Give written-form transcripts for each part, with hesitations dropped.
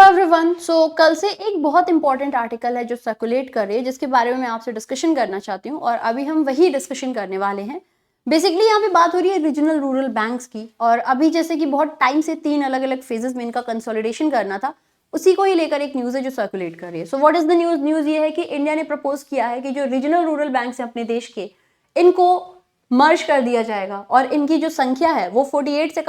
Everyone. कल से एक बहुत इंपॉर्टेंट आर्टिकल है जो सर्कुलेट कर रही है, जिसके बारे में मैं आपसे डिस्कशन करना चाहती हूँ और अभी हम वही डिस्कशन करने वाले हैं। बेसिकली यहाँ पे बात हो रही है रीजनल रूरल बैंक्स की, और अभी जैसे कि बहुत टाइम से 3 अलग अलग फेजेस में इनका कंसोलिडेशन करना था, उसी को ही लेकर एक न्यूज है जो सर्कुलेट कर रही है। So what is the news? News ये है कि इंडिया ने प्रपोज किया है कि जो रीजनल रूरल बैंक्स हैं अपने देश के, इनको मर्ज कर दिया जाएगा और इनकी जो संख्या है वो 43 से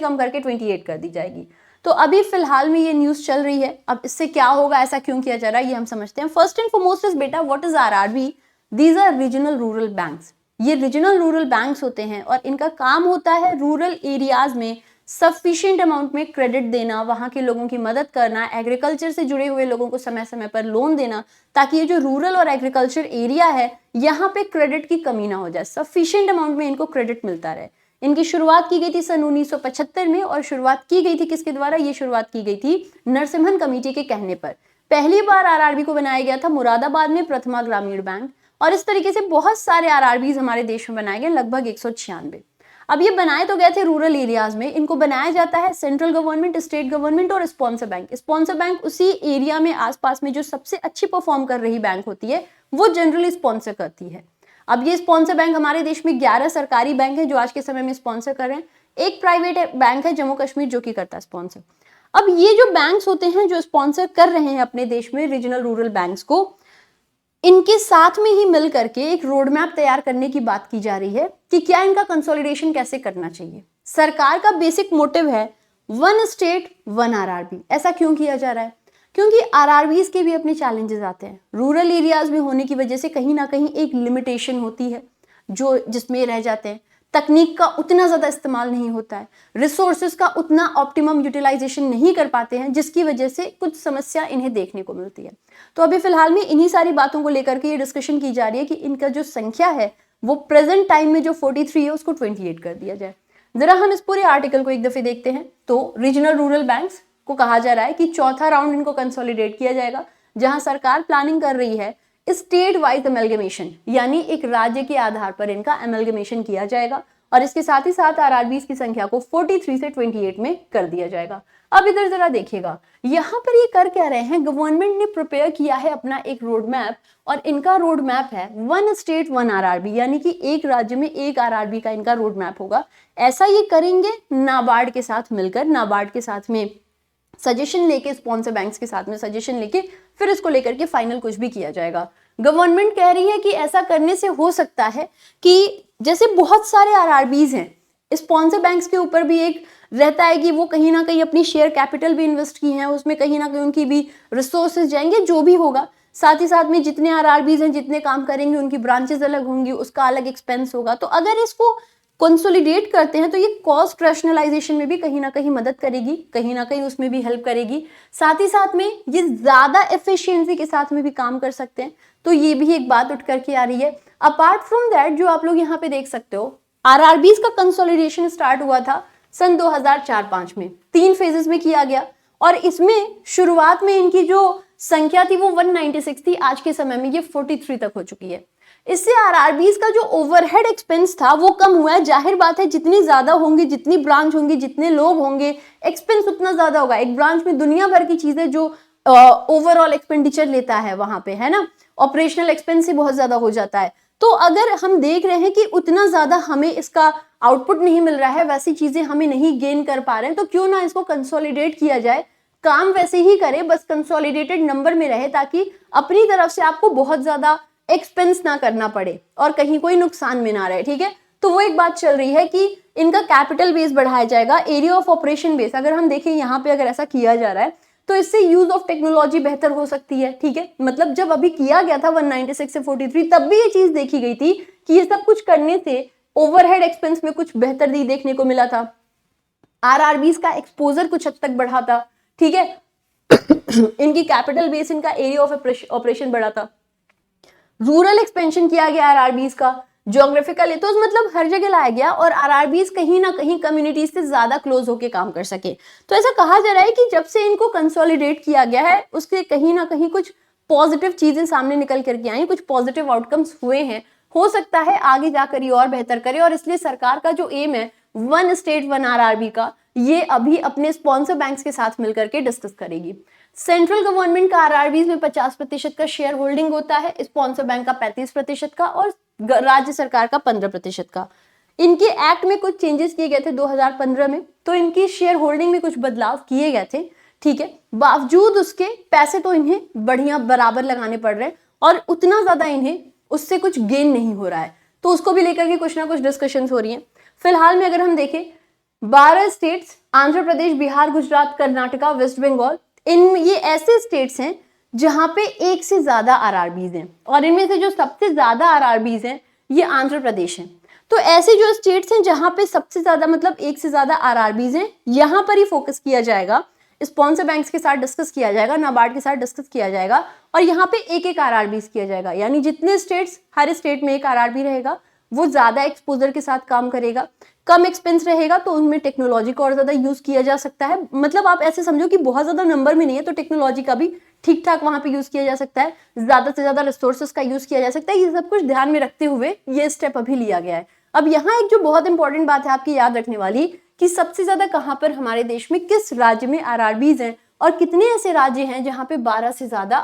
कम करके 28 कर दी जाएगी। तो अभी फिलहाल में ये न्यूज चल रही है। अब इससे क्या होगा, ऐसा क्यों किया जा रहा है, ये हम समझते हैं। फर्स्ट एंड फॉरमोस्ट इज बेटा, what is RRB? These are regional rural banks. ये रीजनल रूरल बैंक्स होते हैं और इनका काम होता है रूरल एरियाज में सफिशिएंट अमाउंट में क्रेडिट देना, वहां के लोगों की मदद करना, एग्रीकल्चर से जुड़े हुए लोगों को समय समय पर लोन देना, ताकि ये जो रूरल और एग्रीकल्चर एरिया है यहाँ पे क्रेडिट की कमी ना हो जाए, सफिशिएंट अमाउंट में इनको क्रेडिट मिलता रहे। इनकी शुरुआत की गई थी सन 1975 में, और शुरुआत की गई थी किसके द्वारा? ये शुरुआत की गई थी नरसिम्हन कमेटी के कहने पर। पहली बार आरआरबी को बनाया गया था मुरादाबाद में, प्रथमा ग्रामीण बैंक, और इस तरीके से बहुत सारे आरआरबीज हमारे देश में बनाए गए, लगभग 196। अब ये बनाए तो गए थे रूरल एरियाज में। इनको बनाया जाता है सेंट्रल गवर्नमेंट, स्टेट गवर्नमेंट और स्पॉन्सर बैंक। स्पॉन्सर बैंक उसी एरिया में आसपास में जो सबसे अच्छी परफॉर्म कर रही बैंक होती है वो जनरली स्पॉन्सर करती है। अब ये स्पॉन्सर बैंक हमारे देश में 11 सरकारी बैंक है जो आज के समय में स्पॉन्सर कर रहे हैं। एक प्राइवेट बैंक है जम्मू कश्मीर जो कि करता है स्पॉन्सर। अब ये जो बैंक्स होते हैं जो स्पॉन्सर कर रहे हैं अपने देश में रीजनल रूरल बैंक्स को, इनके साथ में ही मिल करके एक रोड मैप तैयार करने की बात की जा रही है कि क्या इनका कंसोलिडेशन कैसे करना चाहिए। सरकार का बेसिक मोटिव है वन स्टेट वन आरआरबी। ऐसा क्यों किया जा रहा है? क्योंकि आरआरबीज के भी अपने चैलेंजेस आते हैं। रूरल एरियाज में होने की वजह से कहीं ना कहीं एक लिमिटेशन होती है जो जिसमें रह जाते हैं। तकनीक का उतना ज्यादा इस्तेमाल नहीं होता है, रिसोर्सेज का उतना ऑप्टिमम यूटिलाइजेशन नहीं कर पाते हैं, जिसकी वजह से कुछ समस्या इन्हें देखने को मिलती है। तो अभी फिलहाल में इन्हीं सारी बातों को लेकर के ये डिस्कशन की जा रही है कि इनका जो संख्या है वो प्रेजेंट टाइम में जो 43 है उसको 28 कर दिया जाए। जरा हम इस पूरे आर्टिकल को एक दफे देखते हैं। तो रीजनल रूरल बैंक्स को कहा जा रहा है कि चौथा राउंड इनको कंसोलिडेट किया जाएगा, जहां सरकार प्लानिंग कर रही है स्टेट वाइज एमलगमेशन, यानी एक राज्य के आधार पर इनका एमलगमेशन किया जाएगा, और इसके साथ ही साथ आरआरबीज की संख्या को 43 से 28 में कर दिया जाएगा। अब इधर जरा देखिएगा, यहाँ पर ये कर क्या रहे हैं, गवर्नमेंट ने प्रिपेयर किया है अपना एक रोड मैप, और इनका रोड मैप है वन स्टेट वन आरआरबी, यानी कि एक राज्य में एक आरआरबी का इनका रोड मैप होगा। ऐसा ये करेंगे नाबार्ड के साथ मिलकर, नाबार्ड के साथ में सजेशन लेके, स्पॉन्सर बैंक्स के साथ में सजेशन लेके फिर इसको लेकर के फाइनल कुछ भी किया जाएगा। गवर्नमेंट कह रही है कि ऐसा करने से हो सकता है कि जैसे बहुत सारे आरआरबीज हैं, स्पॉन्सर बैंक्स के ऊपर भी एक रहता है कि वो कहीं ना कहीं अपनी शेयर कैपिटल भी इन्वेस्ट की है, उसमें कहीं ना कहीं उनकी भी रिसोर्सेज जाएंगे, जो भी होगा। साथ ही साथ में जितने आरआरबीज हैं, जितने काम करेंगे, उनकी ब्रांचेस अलग होंगी, उसका अलग एक्सपेंस होगा। तो अगर इसको कंसोलिडेट करते हैं तो ये कॉस्ट रैशनलाइजेशन में भी कहीं ना कहीं मदद करेगी, कहीं ना कहीं उसमें भी हेल्प करेगी। साथ ही साथ में ये ज्यादा एफिशिएंसी के साथ में भी काम कर सकते हैं। तो ये भी एक बात उठ करके आ रही है। अपार्ट फ्रॉम दैट, जो आप लोग यहाँ पे देख सकते हो, आरआरबीज का कंसोलिडेशन स्टार्ट हुआ था सन 2004-05 में, 3 फेजेस में किया गया, और इसमें शुरुआत में इनकी जो संख्या थी वो 196 थी। आज के समय में ये 43 तक हो चुकी है। इससे आरआरबीज का जो ओवरहेड एक्सपेंस था वो कम हुआ है। जाहिर बात है, जितनी ज्यादा होंगी, जितनी ब्रांच होंगी, जितने लोग होंगे, एक्सपेंस उतना ज्यादा होगा। एक ब्रांच में दुनिया भर की चीजें जो ओवरऑल एक्सपेंडिचर लेता है वहां पे, है ना, ऑपरेशनल एक्सपेंस ही बहुत ज्यादा हो जाता है। तो अगर हम देख रहे हैं कि उतना ज्यादा हमें इसका आउटपुट नहीं मिल रहा है, वैसी चीजें हमें नहीं गेन कर पा रहे हैं, तो क्यों ना इसको कंसोलिडेट किया जाए। काम वैसे ही करे, बस कंसोलिडेटेड नंबर में रहे, ताकि अपनी तरफ से आपको बहुत ज्यादा एक्सपेंस ना करना पड़े और कहीं कोई नुकसान में ना रहे। ठीक है, तो वो एक बात चल रही है कि इनका कैपिटल बेस बढ़ाया जाएगा, एरिया ऑफ ऑपरेशन बेस। अगर हम देखें यहाँ पे, अगर ऐसा किया जा रहा है तो इससे यूज ऑफ टेक्नोलॉजी बेहतर हो सकती है। ठीक है, मतलब जब अभी किया गया था 196 से 43, तब भी ये चीज देखी गई थी कि ये सब कुछ करने से ओवरहेड एक्सपेंस में कुछ बेहतर देखने को मिला था, आरआरबीज का एक्सपोजर कुछ हद तक बढ़ा था। ठीक है, इनकी कैपिटल बेस, इनका एरिया ऑफ ऑपरेशन बढ़ा था, रूरल एक्सपेंशन किया गया आरआरबीज का, ज्योग्राफिकल तो मतलब हर जगह लाया गया, और आरआरबीज कहीं ना कहीं कम्युनिटीज से ज्यादा क्लोज होकर काम कर सके। तो ऐसा कहा जा रहा है कि जब से इनको कंसोलिडेट किया गया है, उससे कहीं ना कहीं कुछ पॉजिटिव चीजें सामने निकल करके आई, कुछ पॉजिटिव आउटकम्स हुए हैं। हो सकता है आगे जाकर ये और बेहतर करे, और इसलिए सरकार का जो एम है वन स्टेट वन आरआरबी का, ये अभी अपने स्पॉन्सर बैंक्स के साथ मिलकर के डिस्कस करेगी। सेंट्रल गवर्नमेंट का आरआरबीज में 50% का शेयर होल्डिंग होता है, स्पॉन्सर बैंक का 35% का और राज्य सरकार का 15% का। इनके एक्ट में कुछ चेंजेस किए गए थे 2015 में, तो इनकी शेयर होल्डिंग में कुछ बदलाव किए गए थे, ठीक है। बावजूद उसके पैसे तो इन्हें बढ़िया बराबर लगाने पड़ रहे हैं और उतना ज्यादा इन्हें उससे कुछ गेन नहीं हो रहा है, तो उसको भी लेकर के कुछ ना कुछ डिस्कशंस हो रही हैं। फिलहाल में अगर हम देखें 12 स्टेट्स, आंध्र प्रदेश, बिहार, गुजरात, कर्नाटका, वेस्ट बंगाल, इन ये ऐसे स्टेट्स हैं जहां पे एक से ज्यादा आरआरबीज हैं और इनमें से जो सबसे ज्यादा आरआरबीज हैं ये आंध्र प्रदेश है। तो ऐसे जो स्टेट्स हैं जहां पे सबसे ज्यादा मतलब एक से ज्यादा आरआरबीज हैं, यहां पर ही फोकस किया जाएगा, स्पॉन्सर बैंक्स के साथ डिस्कस किया जाएगा, नाबार्ड के साथ डिस्कस किया जाएगा और यहाँ पे एक एक आरआरबीज किया जाएगा। यानी जितने स्टेट्स, हर स्टेट में एक आरआरबी रहेगा, वो ज्यादा एक्सपोजर के साथ काम करेगा, कम एक्सपेंस रहेगा तो उनमें टेक्नोलॉजी का और ज्यादा यूज किया जा सकता है। मतलब आप ऐसे समझो कि बहुत ज्यादा नंबर में नहीं है तो टेक्नोलॉजी का भी ठीक ठाक वहां पे यूज किया जा सकता है, ज्यादा से ज्यादा रिसोर्सेज का यूज किया जा सकता है। ये सब कुछ ध्यान में रखते हुए ये स्टेप अभी लिया गया है। अब यहाँ एक जो बहुत इंपॉर्टेंट बात है आपकी याद रखने वाली कि सबसे ज्यादा कहाँ पर हमारे देश में किस राज्य में आरआरबीज हैं और कितने ऐसे राज्य हैं जहाँ पे 12 से ज्यादा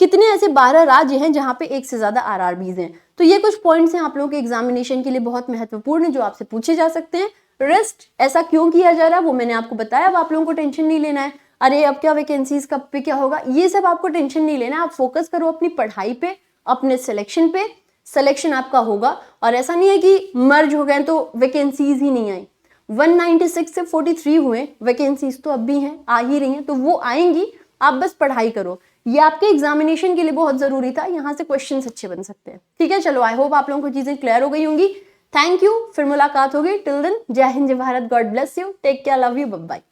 कितने ऐसे 12 राज्य हैं जहाँ पे एक से ज्यादा आरआरबीज हैं। तो ये कुछ पॉइंट्स हैं आप लोगों के एग्जामिनेशन के लिए बहुत महत्वपूर्ण है जो आपसे पूछे जा सकते हैं। रेस्ट ऐसा क्यों किया जा रहा है वो मैंने आपको बताया, अब आप लोगों को टेंशन नहीं लेना है, अरे अब क्या वैकेंसीज कब पे क्या होगा, ये सब आपको टेंशन नहीं लेना है। आप फोकस करो अपनी पढ़ाई पे, अपने सिलेक्शन पे, सिलेक्शन आपका होगा। और ऐसा नहीं है कि मर्ज हो गए तो वैकेंसीज ही नहीं आई, 196 से 43 हुए, वैकेंसीज तो अब भी हैं, आ ही रही हैं, तो वो आएंगी, आप बस पढ़ाई करो। ये आपके एग्जामिनेशन के लिए बहुत जरूरी था, यहाँ से क्वेश्चंस अच्छे बन सकते हैं, ठीक है। चलो आई होप आप लोगों को चीजें क्लियर हो गई होंगी। थैंक यू, फिर मुलाकात होगी। टिल देन जय हिंद, जय Bharat, God bless you, take care, love you, bye bye.